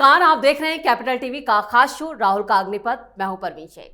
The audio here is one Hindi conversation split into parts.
नमस्कार, आप देख रहे हैं कैपिटल टीवी का खास शो राहुल का अग्निपथ। मैं हूं परवीन शेख।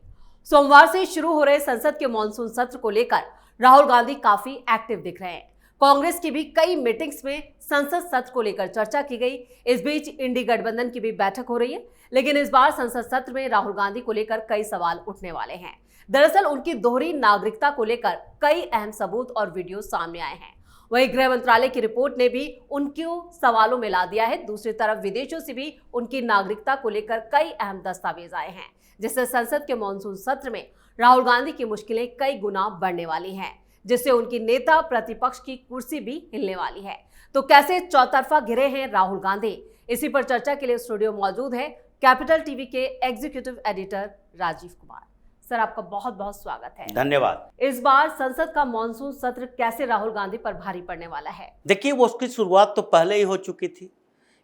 सोमवार से शुरू हो रहे संसद के मॉनसून सत्र को लेकर राहुल गांधी काफी एक्टिव दिख रहे हैं। कांग्रेस की भी कई मीटिंग्स में संसद सत्र को लेकर चर्चा की गई। इस बीच इंडी गठबंधन की भी बैठक हो रही है, लेकिन इस बार संसद सत्र में राहुल गांधी को लेकर कई सवाल उठने वाले हैं। दरअसल उनकी दोहरी नागरिकता को लेकर कई अहम सबूत और वीडियो सामने आए हैं। वहीं गृह मंत्रालय की रिपोर्ट ने भी उनके सवालों में ला दिया है। दूसरी तरफ विदेशों से भी उनकी नागरिकता को लेकर कई अहम दस्तावेज आए हैं, जिससे संसद के मॉनसून सत्र में राहुल गांधी की मुश्किलें कई गुना बढ़ने वाली हैं, जिससे उनकी नेता प्रतिपक्ष की कुर्सी भी हिलने वाली है। तो कैसे चौतरफा घिरे हैं राहुल गांधी, इसी पर चर्चा के लिए स्टूडियो मौजूद है कैपिटल टीवी के executive editor Rajeev Kumar. Sir, आपका बहुत बहुत स्वागत है। धन्यवाद। इस बार संसद का मॉनसून सत्र कैसे राहुल गांधी पर भारी पड़ने वाला है? देखिए, वो उसकी शुरुआत तो पहले ही हो चुकी थी,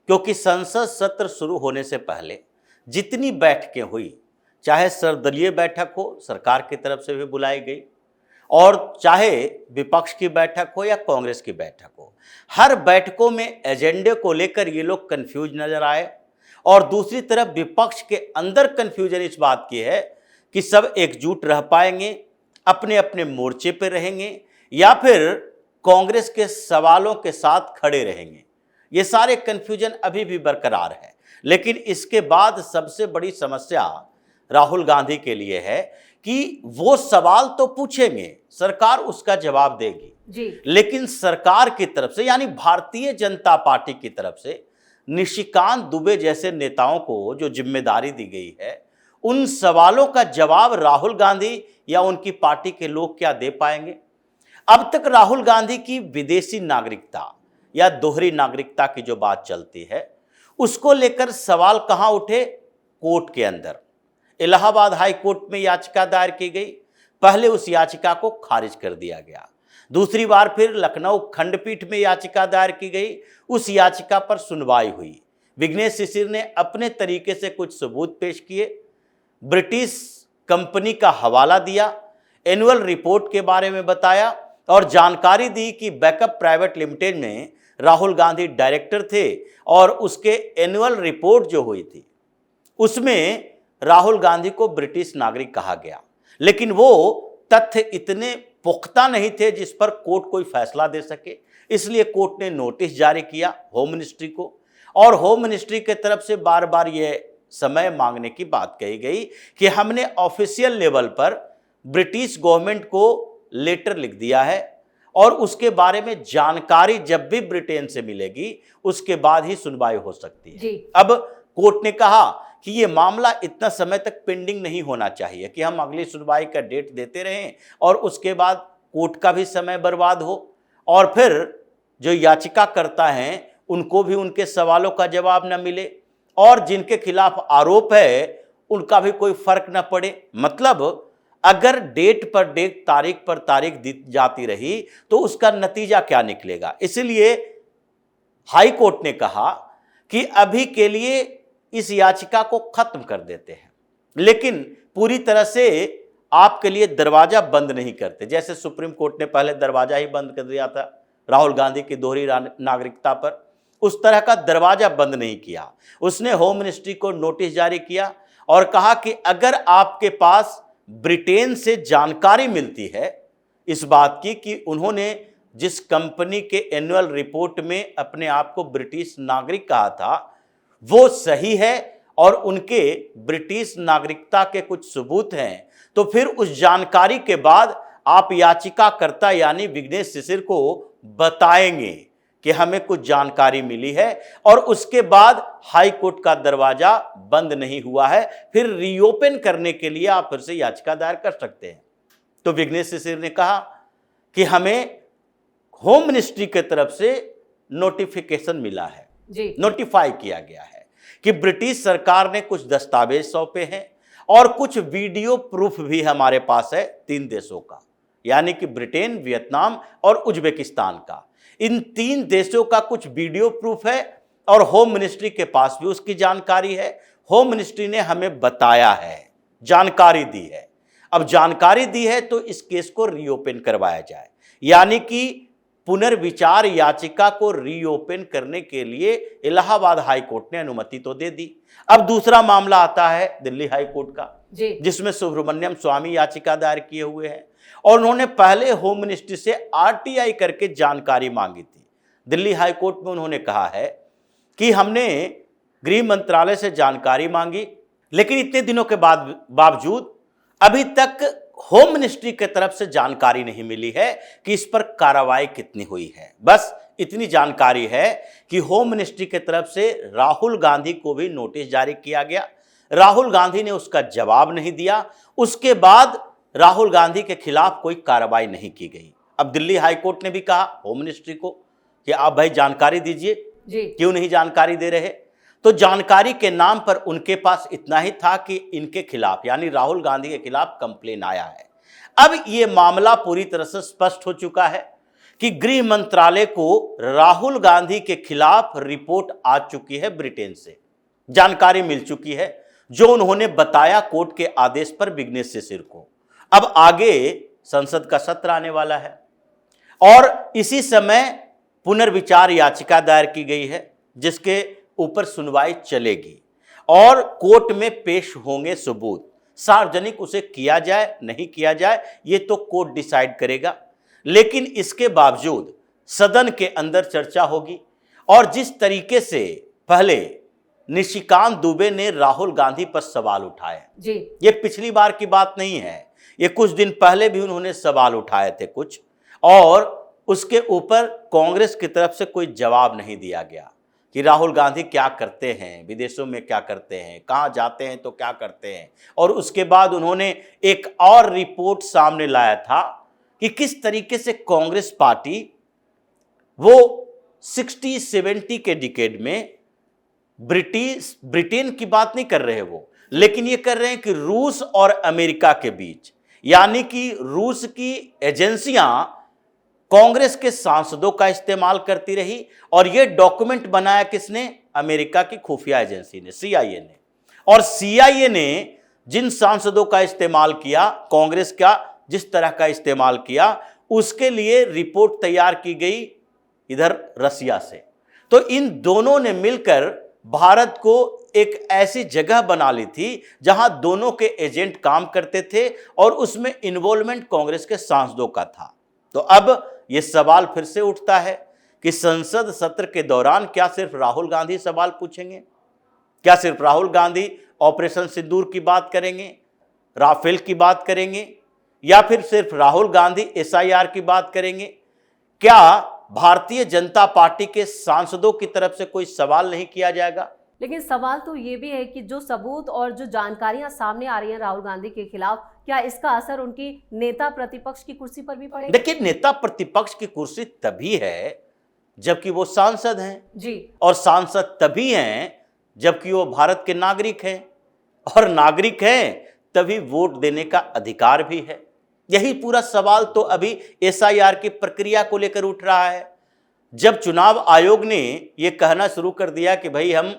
क्योंकि संसद सत्र शुरू होने से पहले जितनी बैठकें हुई, चाहे सर्वदलीय बैठक हो, सरकार की तरफ से भी बुलाई गई, और चाहे विपक्ष की बैठक हो या कांग्रेस की बैठक हो, हर बैठकों में एजेंडे को लेकर ये लोग कंफ्यूज नजर आए। और दूसरी तरफ विपक्ष के अंदर कंफ्यूजन इस बात की है कि सब एकजुट रह पाएंगे, अपने अपने मोर्चे पर रहेंगे, या फिर कांग्रेस के सवालों के साथ खड़े रहेंगे। ये सारे कंफ्यूजन अभी भी बरकरार है। लेकिन इसके बाद सबसे बड़ी समस्या राहुल गांधी के लिए है कि वो सवाल तो पूछेंगे, सरकार उसका जवाब देगी जी, लेकिन सरकार की तरफ से, यानी भारतीय जनता पार्टी की तरफ से निशिकांत दुबे जैसे नेताओं को जो जिम्मेदारी दी गई है, उन सवालों का जवाब राहुल गांधी या उनकी पार्टी के लोग क्या दे पाएंगे? अब तक राहुल गांधी की विदेशी नागरिकता या दोहरी नागरिकता की जो बात चलती है, उसको लेकर सवाल कहां उठे? कोर्ट के अंदर। इलाहाबाद हाई कोर्ट में याचिका दायर की गई, पहले उस याचिका को खारिज कर दिया गया। दूसरी बार फिर लखनऊ खंडपीठ में याचिका दायर की गई, उस याचिका पर सुनवाई हुई। विघ्नेश शिशिर ने अपने तरीके से कुछ सबूत पेश किए, ब्रिटिश कंपनी का हवाला दिया, एनुअल रिपोर्ट के बारे में बताया और जानकारी दी कि बैकअप प्राइवेट लिमिटेड में राहुल गांधी डायरेक्टर थे और उसके एनुअल रिपोर्ट जो हुई थी उसमें राहुल गांधी को ब्रिटिश नागरिक कहा गया। लेकिन वो तथ्य इतने पुख्ता नहीं थे जिस पर कोर्ट कोई फैसला दे सके, इसलिए कोर्ट ने नोटिस जारी किया होम मिनिस्ट्री को, और होम मिनिस्ट्री के तरफ से बार बार ये समय मांगने की बात कही गई कि हमने ऑफिशियल लेवल पर ब्रिटिश गवर्नमेंट को लेटर लिख दिया है और उसके बारे में जानकारी जब भी ब्रिटेन से मिलेगी उसके बाद ही सुनवाई हो सकती है जी। अब कोर्ट ने कहा कि ये मामला इतना समय तक पेंडिंग नहीं होना चाहिए कि हम अगली सुनवाई का डेट देते रहें और उसके बाद कोर्ट का भी समय बर्बाद हो और फिर जो याचिका करता है उनको भी उनके सवालों का जवाब न मिले और जिनके खिलाफ आरोप है उनका भी कोई फर्क न पड़े। मतलब अगर डेट पर डेट, तारीख पर तारीख दी जाती रही तो उसका नतीजा क्या निकलेगा? इसलिए हाई कोर्ट ने कहा कि अभी के लिए इस याचिका को खत्म कर देते हैं, लेकिन पूरी तरह से आपके लिए दरवाजा बंद नहीं करते। जैसे सुप्रीम कोर्ट ने पहले दरवाजा ही बंद कर दिया था राहुल गांधी की दोहरी नागरिकता पर, उस तरह का दरवाजा बंद नहीं किया। उसने होम मिनिस्ट्री को नोटिस जारी किया और कहा कि अगर आपके पास ब्रिटेन से जानकारी मिलती है इस बात की कि उन्होंने जिस कंपनी के एनुअल रिपोर्ट में अपने आप को ब्रिटिश नागरिक कहा था वो सही है और उनके ब्रिटिश नागरिकता के कुछ सबूत हैं, तो फिर उस जानकारी के बाद आप याचिकाकर्ता यानी विघ्नेश शिशिर को बताएंगे कि हमें कुछ जानकारी मिली है, और उसके बाद हाई कोर्ट का दरवाजा बंद नहीं हुआ है, फिर रीओपन करने के लिए आप फिर से याचिका दायर कर सकते हैं। तो विघ्नेश शिशिर ने कहा कि हमें होम मिनिस्ट्री की तरफ से नोटिफिकेशन मिला है जी, नोटिफाई किया गया है कि ब्रिटिश सरकार ने कुछ दस्तावेज सौंपे हैं और कुछ वीडियो प्रूफ भी हमारे पास है 3 देशों का, यानी कि ब्रिटेन, वियतनाम और उज्बेकिस्तान का। इन 3 देशों का कुछ वीडियो प्रूफ है और होम मिनिस्ट्री के पास भी उसकी जानकारी है। होम मिनिस्ट्री ने हमें बताया है, जानकारी दी है। अब जानकारी दी है तो इस केस को रीओपन करवाया जाए, यानी कि पुनर्विचार याचिका को रीओपन करने के लिए इलाहाबाद हाई कोर्ट ने अनुमति तो दे दी। अब दूसरा मामला आता है दिल्ली हाई कोर्ट का, जिसमें सुब्रमण्यम स्वामी याचिका दायर किए हुए हैं और उन्होंने पहले होम मिनिस्ट्री से आरटीआई करके जानकारी मांगी थी। दिल्ली हाई कोर्ट में उन्होंने कहा है कि हमने गृह मंत्रालय से जानकारी मांगी, लेकिन इतने दिनों के बावजूद अभी तक होम मिनिस्ट्री की तरफ से जानकारी नहीं मिली है कि इस पर कार्रवाई कितनी हुई है। बस इतनी जानकारी है कि होम मिनिस्ट्री की तरफ से राहुल गांधी को भी नोटिस जारी किया गया, राहुल गांधी ने उसका जवाब नहीं दिया, उसके बाद राहुल गांधी के खिलाफ कोई कार्रवाई नहीं की गई। अब दिल्ली हाई कोर्ट ने भी कहा होम मिनिस्ट्री को कि आप भाई जानकारी दीजिए, क्यों नहीं जानकारी दे रहे। तो जानकारी के नाम पर उनके पास इतना ही था कि इनके खिलाफ यानी राहुल गांधी के खिलाफ कंप्लेन आया है। अब यह मामला पूरी तरह से स्पष्ट हो चुका है कि गृह मंत्रालय को राहुल गांधी के खिलाफ रिपोर्ट आ चुकी है, ब्रिटेन से जानकारी मिल चुकी है, जो उन्होंने बताया कोर्ट के आदेश पर विघ्नेश शिशिर को। अब आगे संसद का सत्र आने वाला है और इसी समय पुनर्विचार याचिका दायर की गई है, जिसके ऊपर सुनवाई चलेगी और कोर्ट में पेश होंगे सबूत। सार्वजनिक उसे किया जाए नहीं किया जाए ये तो कोर्ट डिसाइड करेगा, लेकिन इसके बावजूद सदन के अंदर चर्चा होगी। और जिस तरीके से पहले निशिकांत दुबे ने राहुल गांधी पर सवाल उठाए जी, ये पिछली बार की बात नहीं है, ये कुछ दिन पहले भी उन्होंने सवाल उठाए थे कुछ, और उसके ऊपर कांग्रेस की तरफ से कोई जवाब नहीं दिया गया कि राहुल गांधी क्या करते हैं, विदेशों में क्या करते हैं, कहाँ जाते हैं तो क्या करते हैं। और उसके बाद उन्होंने एक और रिपोर्ट सामने लाया था कि किस तरीके से कांग्रेस पार्टी वो 60-70 के डिकेड में ब्रिटेन की बात नहीं कर रहे वो, लेकिन ये कर रहे हैं कि रूस और अमेरिका के बीच, यानी कि रूस की एजेंसियां कांग्रेस के सांसदों का इस्तेमाल करती रही और यह डॉक्यूमेंट बनाया किसने, अमेरिका की खुफिया एजेंसी ने, CIA ने। और CIA ने जिन सांसदों का इस्तेमाल किया, कांग्रेस का जिस तरह का इस्तेमाल किया, उसके लिए रिपोर्ट तैयार की गई इधर रसिया से। तो इन दोनों ने मिलकर भारत को एक ऐसी जगह बना ली थी जहां दोनों के एजेंट काम करते थे और उसमें इन्वॉल्वमेंट कांग्रेस के सांसदों का था। तो अब यह सवाल फिर से उठता है कि संसद सत्र के दौरान क्या सिर्फ राहुल गांधी सवाल पूछेंगे, क्या सिर्फ राहुल गांधी ऑपरेशन सिंदूर की बात करेंगे, राफेल की बात करेंगे, या फिर सिर्फ राहुल गांधी SIR की बात करेंगे। क्या भारतीय जनता पार्टी के सांसदों की तरफ से कोई सवाल नहीं किया जाएगा? लेकिन सवाल तो ये भी है कि जो सबूत और जो जानकारियां सामने आ रही हैं राहुल गांधी के खिलाफ, क्या इसका असर उनकी नेता प्रतिपक्ष की कुर्सी पर भी पड़ेगा? देखिए, नेता प्रतिपक्ष की कुर्सी तभी है जबकि वो सांसद हैं जी, और सांसद तभी हैं जबकि वो भारत के नागरिक हैं, और नागरिक हैं तभी वोट देने का अधिकार भी है। यही पूरा सवाल तो अभी SIR की प्रक्रिया को लेकर उठ रहा है। जब चुनाव आयोग ने यह कहना शुरू कर दिया कि भाई हम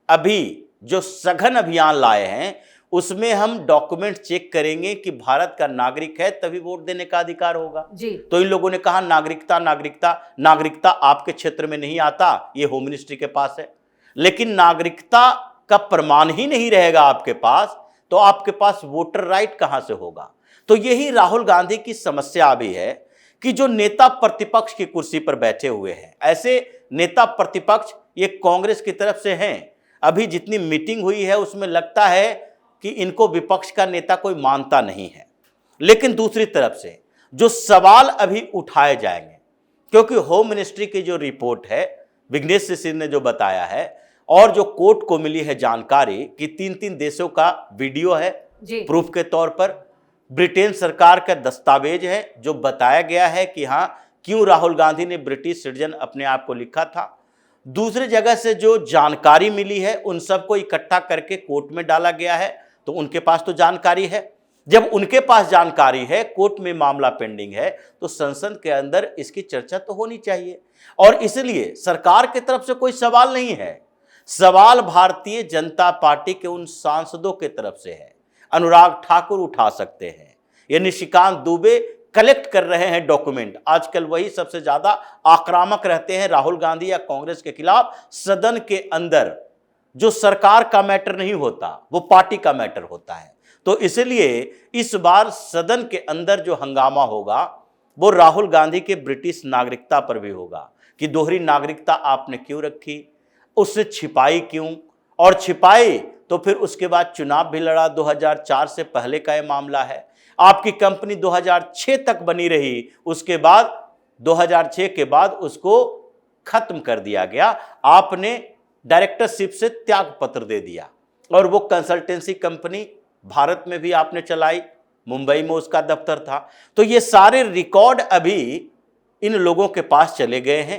अभी जो सघन अभियान लाए हैं उसमें हम डॉक्यूमेंट चेक करेंगे कि भारत का नागरिक है तभी वोट देने का अधिकार होगा जी, तो इन लोगों ने कहा नागरिकता आपके क्षेत्र में नहीं आता, ये होम मिनिस्ट्री के पास है। लेकिन नागरिकता का प्रमाण ही नहीं रहेगा आपके पास, तो आपके पास वोटर राइट कहां से होगा? तो यही राहुल गांधी की समस्या भी है कि जो नेता प्रतिपक्ष की कुर्सी पर बैठे हुए हैं, ऐसे नेता प्रतिपक्ष ये कांग्रेस की तरफ से हैं। अभी जितनी मीटिंग हुई है उसमें लगता है कि इनको विपक्ष का नेता कोई मानता नहीं है। लेकिन दूसरी तरफ से जो सवाल अभी उठाए जाएंगे, क्योंकि होम मिनिस्ट्री की जो रिपोर्ट है, विघ्नेश शिशिर ने जो बताया है, और जो कोर्ट को मिली है जानकारी कि 3-3 देशों का वीडियो है प्रूफ के तौर पर, ब्रिटेन सरकार का दस्तावेज है जो बताया गया है कि हाँ क्यों राहुल गांधी ने ब्रिटिश सिटीजन अपने आप को लिखा था। दूसरी जगह से जो जानकारी मिली है उन सबको इकट्ठा करके कोर्ट में डाला गया है, तो उनके पास तो जानकारी है। जब उनके पास जानकारी है, कोर्ट में मामला पेंडिंग है, तो संसद के अंदर इसकी चर्चा तो होनी चाहिए। और इसलिए सरकार की तरफ से कोई सवाल नहीं है, सवाल भारतीय जनता पार्टी के उन सांसदों की तरफ से है। अनुराग ठाकुर उठा सकते हैं, ये निशिकांत दुबे कलेक्ट कर रहे हैं डॉक्यूमेंट। आजकल वही सबसे ज्यादा आक्रामक रहते हैं राहुल गांधी या कांग्रेस के खिलाफ। सदन के अंदर जो सरकार का मैटर नहीं होता, वो पार्टी का मैटर होता है। तो इसलिए इस बार सदन के अंदर जो हंगामा होगा वो राहुल गांधी के ब्रिटिश नागरिकता पर भी होगा कि दोहरी नागरिकता आपने क्यों रखी, उससे छिपाई क्यों, और छिपाई तो फिर उसके बाद चुनाव भी लड़ा। 2004 से पहले का यह मामला है। आपकी कंपनी 2006 तक बनी रही, उसके बाद 2006 के बाद उसको खत्म कर दिया गया। आपने डायरेक्टरशिप से त्याग पत्र दे दिया और वो कंसल्टेंसी कंपनी भारत में भी आपने चलाई, मुंबई में उसका दफ्तर था। तो ये सारे रिकॉर्ड अभी इन लोगों के पास चले गए हैं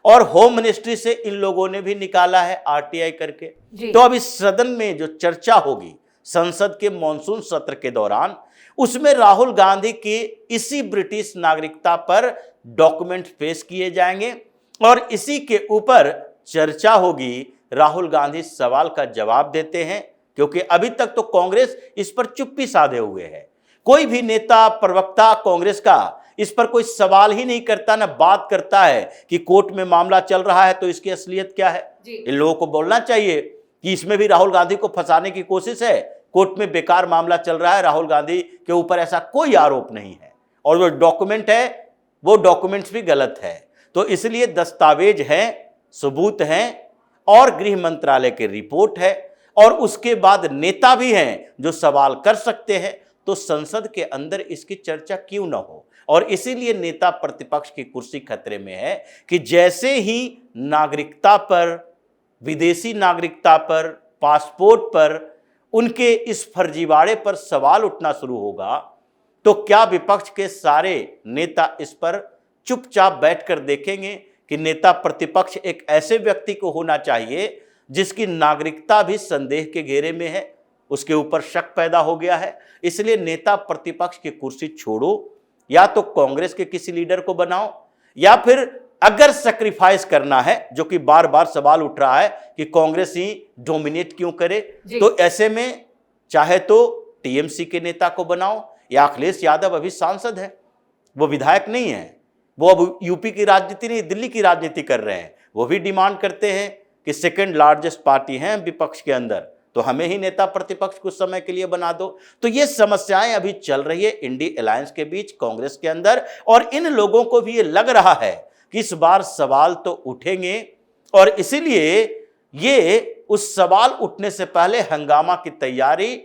और होम मिनिस्ट्री से इन लोगों ने भी निकाला है आरटीआई करके। तो अब इस सदन में जो चर्चा होगी संसद के मॉनसून सत्र के दौरान, उसमें राहुल गांधी की इसी ब्रिटिश नागरिकता पर डॉक्यूमेंट पेश किए जाएंगे और इसी के ऊपर चर्चा होगी। राहुल गांधी सवाल का जवाब देते हैं क्योंकि अभी तक तो कांग्रेस इस पर चुप्पी साधे हुए है। कोई भी नेता प्रवक्ता कांग्रेस का इस पर कोई सवाल ही नहीं करता, ना बात करता है कि कोर्ट में मामला चल रहा है तो इसकी असलियत क्या है। इन लोगों को बोलना चाहिए कि इसमें भी राहुल गांधी को फंसाने की कोशिश है। कोर्ट में बेकार मामला चल रहा है, राहुल गांधी के ऊपर ऐसा कोई आरोप नहीं है और वो डॉक्यूमेंट है, वो डॉक्यूमेंट्स भी गलत है। तो इसलिए दस्तावेज हैं, सबूत हैं और गृह मंत्रालय की रिपोर्ट है और उसके बाद नेता भी हैं जो सवाल कर सकते हैं। तो संसद के अंदर इसकी चर्चा क्यों ना हो। और इसीलिए नेता प्रतिपक्ष की कुर्सी खतरे में है कि जैसे ही नागरिकता पर, विदेशी नागरिकता पर, पासपोर्ट पर, उनके इस फर्जीवाड़े पर सवाल उठना शुरू होगा तो क्या विपक्ष के सारे नेता इस पर चुपचाप बैठकर देखेंगे कि नेता प्रतिपक्ष एक ऐसे व्यक्ति को होना चाहिए जिसकी नागरिकता भी संदेह के घेरे में है, उसके ऊपर शक पैदा हो गया है। इसलिए नेता प्रतिपक्ष की कुर्सी छोड़ो, या तो कांग्रेस के किसी लीडर को बनाओ, या फिर अगर सैक्रिफाइस करना है, जो कि बार बार सवाल उठ रहा है कि कांग्रेस ही डोमिनेट क्यों करे, तो ऐसे में चाहे तो टीएमसी के नेता को बनाओ, या अखिलेश यादव अभी सांसद है, वो विधायक नहीं है, वो अब यूपी की राजनीति नहीं दिल्ली की राजनीति कर रहे हैं। वो भी डिमांड करते हैं कि सेकंड लार्जेस्ट पार्टी हैं विपक्ष के अंदर, तो हमें ही नेता प्रतिपक्ष कुछ समय के लिए बना दो। तो ये समस्याएं अभी चल रही है इंडी अलायंस के बीच, कांग्रेस के अंदर, और इन लोगों को भी ये लग रहा है कि इस बार सवाल तो उठेंगे और इसीलिए ये उस सवाल उठने से पहले हंगामा की तैयारी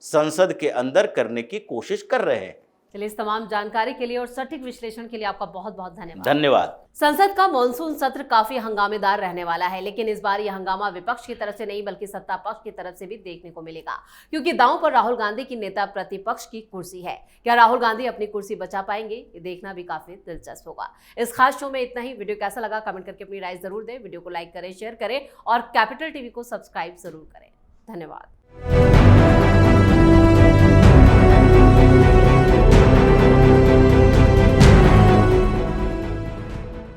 संसद के अंदर करने की कोशिश कर रहे हैं। चलिए, इस तमाम जानकारी के लिए और सटीक विश्लेषण के लिए आपका बहुत बहुत धन्यवाद। धन्यवाद। संसद का मॉनसून सत्र काफी हंगामेदार रहने वाला है, लेकिन इस बार यह हंगामा विपक्ष की तरफ से नहीं बल्कि सत्ता पक्ष की तरफ से भी देखने को मिलेगा, क्योंकि दांव पर राहुल गांधी की नेता प्रतिपक्ष की कुर्सी है। क्या राहुल गांधी अपनी कुर्सी बचा पाएंगे, ये देखना भी काफी दिलचस्प होगा। इस खास शो में इतना ही। वीडियो कैसा लगा कमेंट करके अपनी राय जरूर दें। वीडियो को लाइक करें, शेयर करें और कैपिटल टीवी को सब्सक्राइब जरूर करें। धन्यवाद।